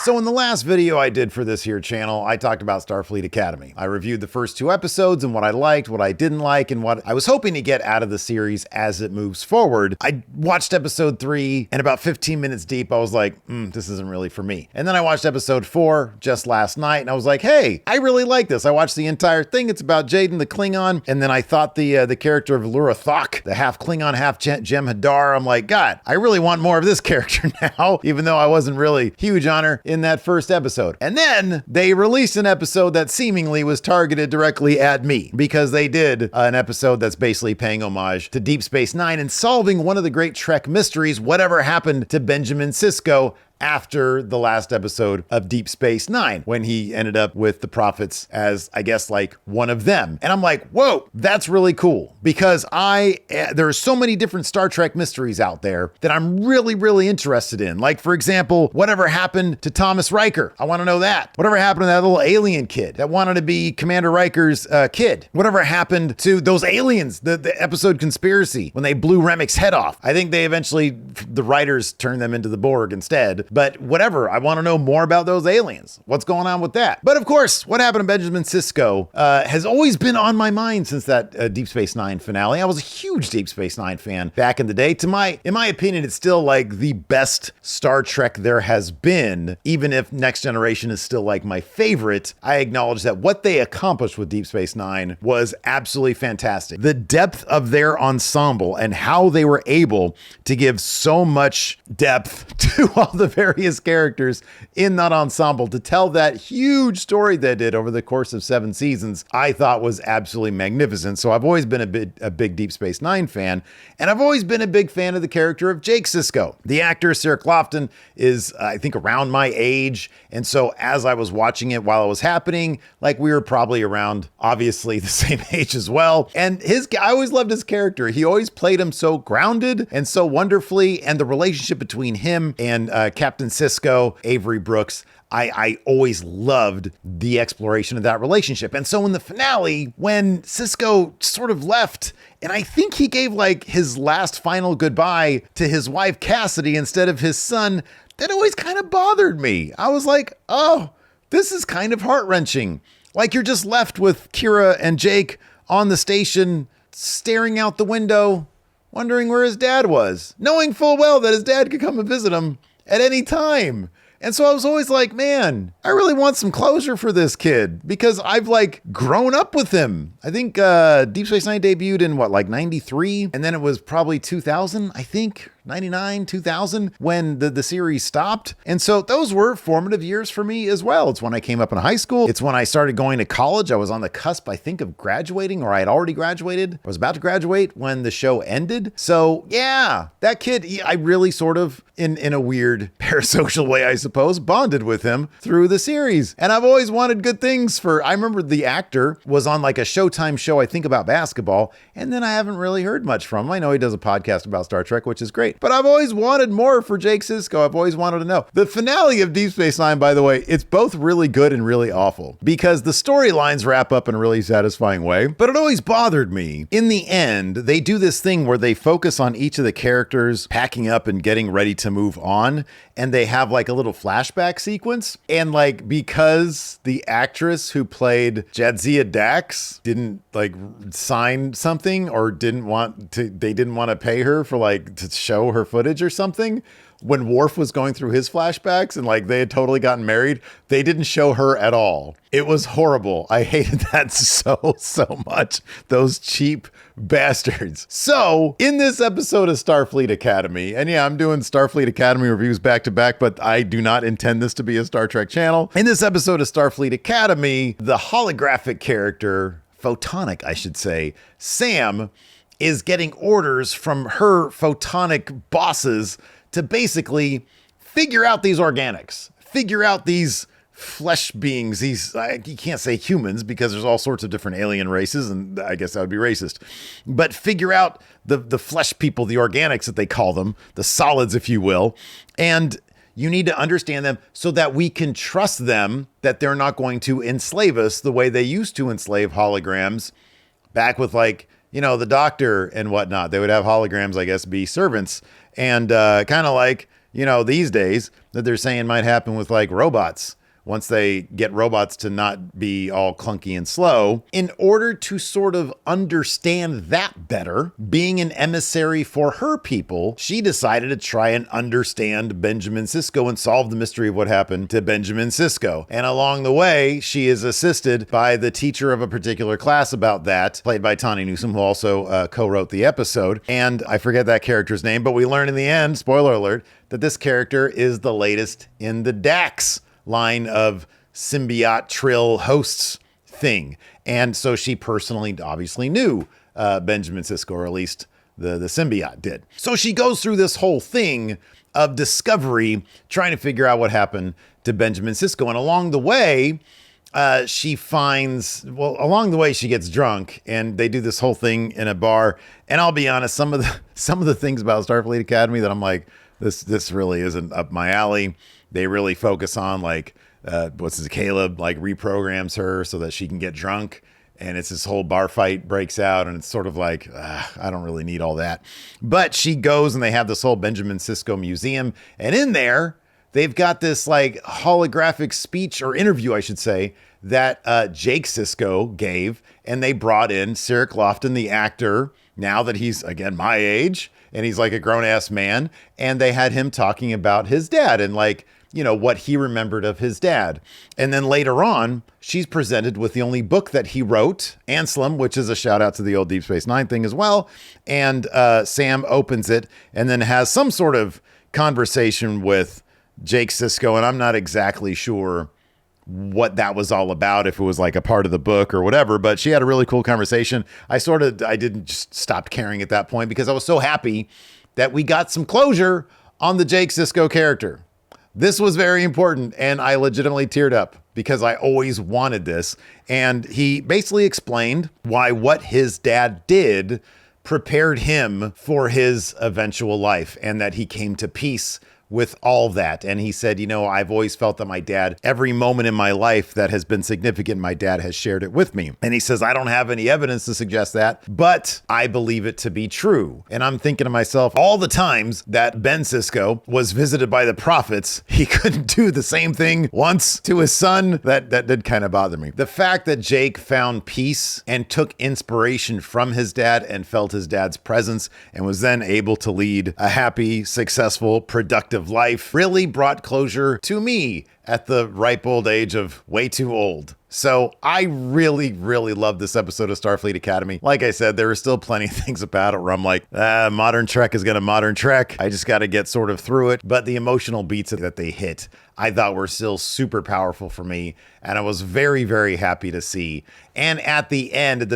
So in the last video I did for this here channel, I talked about Starfleet Academy. I reviewed the first 2 episodes and what I liked, what I didn't like, and what I was hoping to get out of the series as it moves forward. I watched episode 3, and about 15 minutes deep, I was like, this isn't really for me. And then I watched episode 4 just last night, and I was like, hey, I really like this. I watched the entire thing. It's about Jaden the Klingon, and then I thought the character of Lura Thok, the half Klingon, half Jem'Hadar, I'm like, God, I really want more of this character now, even though I wasn't really huge on her in that first episode. And then they released an episode that seemingly was targeted directly at me, because they did an episode that's basically paying homage to Deep Space Nine and solving one of the great Trek mysteries, whatever happened to Benjamin Sisko after the last episode of Deep Space Nine, when he ended up with the Prophets as, I guess, like one of them. And I'm like, whoa, that's really cool, because there are so many different Star Trek mysteries out there that I'm really, really interested in. Like, for example, whatever happened to Thomas Riker? I want to know that. Whatever happened to that little alien kid that wanted to be Commander Riker's kid? Whatever happened to those aliens, the episode Conspiracy, when they blew Remek's head off? I think they eventually, the writers turned them into the Borg instead. But whatever, I want to know more about those aliens. What's going on with that? But of course, what happened to Benjamin Sisko has always been on my mind since that Deep Space Nine finale. I was a huge Deep Space Nine fan back in the day. In my opinion, it's still like the best Star Trek there has been. Even if Next Generation is still like my favorite, I acknowledge that what they accomplished with Deep Space Nine was absolutely fantastic. The depth of their ensemble and how they were able to give so much depth to all the various characters in that ensemble to tell that huge story they did over the course of 7 seasons, I thought was absolutely magnificent. So I've always been a big Deep Space Nine fan, and I've always been a big fan of the character of Jake Sisko. The actor, Sarah Clofton, is, I think, around my age, and so as I was watching it while it was happening, like, we were probably around, obviously, the same age as well, and I always loved his character. He always played him so grounded and so wonderfully, and the relationship between him and Captain Sisko, Avery Brooks, I always loved the exploration of that relationship. And so in the finale, when Sisko sort of left, and I think he gave like his last final goodbye to his wife Cassidy instead of his son, that always kind of bothered me. I was like, oh, this is kind of heart-wrenching. Like, you're just left with Kira and Jake on the station, staring out the window, wondering where his dad was, knowing full well that his dad could come and visit him at any time. And so I was always like, man, I really want some closure for this kid, because I've like grown up with him. I think Deep Space Nine debuted in what, like 93? And then it was probably 2000, I think. 99, 2000, when the series stopped. And so those were formative years for me as well. It's when I came up in high school. It's when I started going to college. I was on the cusp, I think, of graduating, or I had already graduated. I was about to graduate when the show ended. So yeah, that kid, I really sort of, in a weird parasocial way, I suppose, bonded with him through the series. And I've always wanted good things I remember the actor was on like a Showtime show, I think, about basketball. And then I haven't really heard much from him. I know he does a podcast about Star Trek, which is great. But I've always wanted more for Jake Sisko. I've always wanted to know. The finale of Deep Space Nine, by the way, it's both really good and really awful, because the storylines wrap up in a really satisfying way. But it always bothered me. In the end, they do this thing where they focus on each of the characters packing up and getting ready to move on. And they have like a little flashback sequence. And like, because the actress who played Jadzia Dax didn't like sign something, or they didn't want to pay her for like to show her footage or something, when Worf was going through his flashbacks and like they had totally gotten married, they didn't show her at all. It was horrible. I hated that so much. Those cheap bastards. So in this episode of Starfleet Academy, and yeah, I'm doing Starfleet Academy reviews back to back, but I do not intend this to be a Star Trek channel. In this episode of Starfleet Academy, the holographic character, photonic, I should say, Sam, is getting orders from her photonic bosses to basically figure out these organics, figure out these flesh beings, you can't say humans because there's all sorts of different alien races, and I guess that would be racist, but figure out the flesh people, the organics that they call them, the solids, if you will, and you need to understand them so that we can trust them, that they're not going to enslave us the way they used to enslave holograms back with, like, you know, the Doctor and whatnot. They would have holograms, I guess, be servants, and kind of like, these days that they're saying might happen with like robots. Once they get robots to not be all clunky and slow, in order to sort of understand that better, being an emissary for her people, she decided to try and understand Benjamin Sisko and solve the mystery of what happened to Benjamin Sisko. And along the way, she is assisted by the teacher of a particular class about that, played by Tawny Newsome, who also co-wrote the episode. And I forget that character's name, but we learn in the end, spoiler alert, that this character is the latest in the Dax line of symbiote trill hosts thing. And so she personally obviously knew Benjamin Sisko, or at least the symbiote did. So she goes through this whole thing of discovery, trying to figure out what happened to Benjamin Sisko. And along the way, she gets drunk, and they do this whole thing in a bar. And I'll be honest, some of the things about Starfleet Academy that I'm like, this really isn't up my alley. They really focus on like, Caleb like reprograms her so that she can get drunk. And it's this whole bar fight breaks out, and it's sort of like, I don't really need all that. But she goes, and they have this whole Benjamin Sisko museum. And in there, they've got this like holographic speech, or interview, I should say, that Jake Sisko gave. And they brought in Cyril Lofton, the actor, now that he's, again, my age, and he's like a grown-ass man. And they had him talking about his dad and like, what he remembered of his dad. And then later on, she's presented with the only book that he wrote, Anselm, which is a shout out to the old Deep Space Nine thing as well. And Sam opens it and then has some sort of conversation with Jake Sisko. And I'm not exactly sure what that was all about, if it was like a part of the book or whatever, but she had a really cool conversation. I didn't just stop caring at that point because I was so happy that we got some closure on the Jake Sisko character. This was very important, and I legitimately teared up because I always wanted this. And he basically explained why what his dad did prepared him for his eventual life, and that he came to peace with all that. And he said, I've always felt that my dad, every moment in my life that has been significant, my dad has shared it with me. And he says, I don't have any evidence to suggest that, but I believe it to be true. And I'm thinking to myself, all the times that Ben Sisko was visited by the prophets, he couldn't do the same thing once to his son. That did kind of bother me. The fact that Jake found peace and took inspiration from his dad and felt his dad's presence and was then able to lead a happy, successful, productive life really brought closure to me at the ripe old age of way too old. So I really, really love this episode of Starfleet Academy. Like I said, there are still plenty of things about it where I'm like, modern Trek is gonna modern Trek. I just got to get sort of through it. But the emotional beats that they hit, I thought were still super powerful for me. And I was very, very happy to see. And at the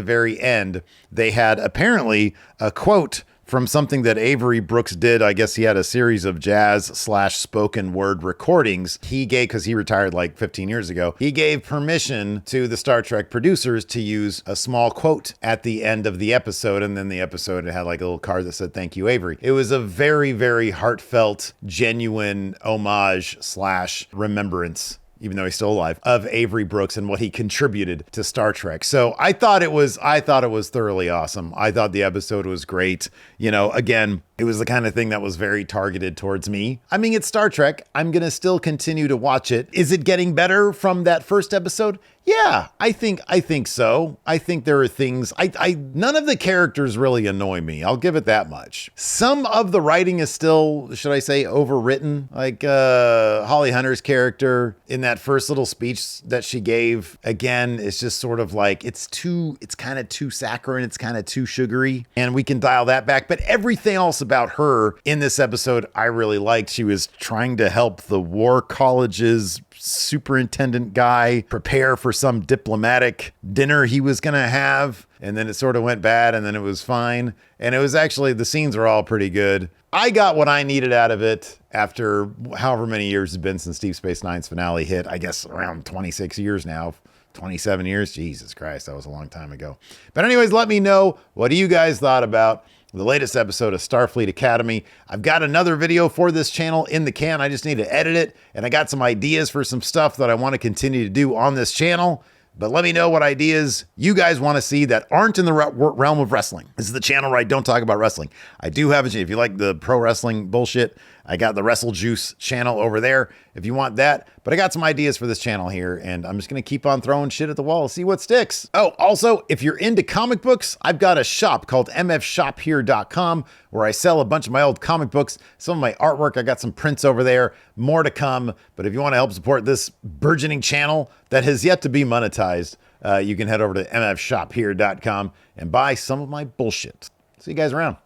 very end, they had apparently a quote from something that Avery Brooks did. I guess he had a series of jazz/spoken word recordings. He gave, because he retired like 15 years ago, he gave permission to the Star Trek producers to use a small quote at the end of the episode. And then the episode, it had like a little card that said, "Thank you, Avery." It was a very, very heartfelt, genuine homage/remembrance, even though he's still alive, of Avery Brooks and what he contributed to Star Trek. So I thought it was thoroughly awesome. I thought the episode was great. Again, it was the kind of thing that was very targeted towards me. I mean, it's Star Trek. I'm going to still continue to watch it. Is it getting better from that first episode? Yeah, I think so. I think there are things, none of the characters really annoy me. I'll give it that much. Some of the writing is still, should I say, overwritten. Like Holly Hunter's character in that first little speech that she gave, again, it's just sort of like, it's kind of too saccharine. It's kind of too sugary, and we can dial that back. But everything else about her in this episode, I really liked. She was trying to help the War College's superintendent guy prepare for some diplomatic dinner he was going to have. And then it sort of went bad, and then it was fine. And it was actually, the scenes are all pretty good. I got what I needed out of it after however many years it's been since Deep Space Nine's finale hit. I guess around 26 years now. 27 years. Jesus Christ, that was a long time ago. But anyways, let me know, what do you guys thought about the latest episode of Starfleet Academy? I've got another video for this channel in the can. I just need to edit it, and I got some ideas for some stuff that I want to continue to do on this channel. But let me know what ideas you guys want to see that aren't in the realm of wrestling. This is the channel where I don't talk about wrestling. I do have a channel. If you like the pro wrestling bullshit, I got the Wrestle Juice channel over there if you want that. But I got some ideas for this channel here, and I'm just going to keep on throwing shit at the wall, see what sticks. Oh, also, if you're into comic books, I've got a shop called mfshophere.com where I sell a bunch of my old comic books, some of my artwork. I got some prints over there, more to come. But if you want to help support this burgeoning channel that has yet to be monetized, you can head over to mfshophere.com and buy some of my bullshit. See you guys around.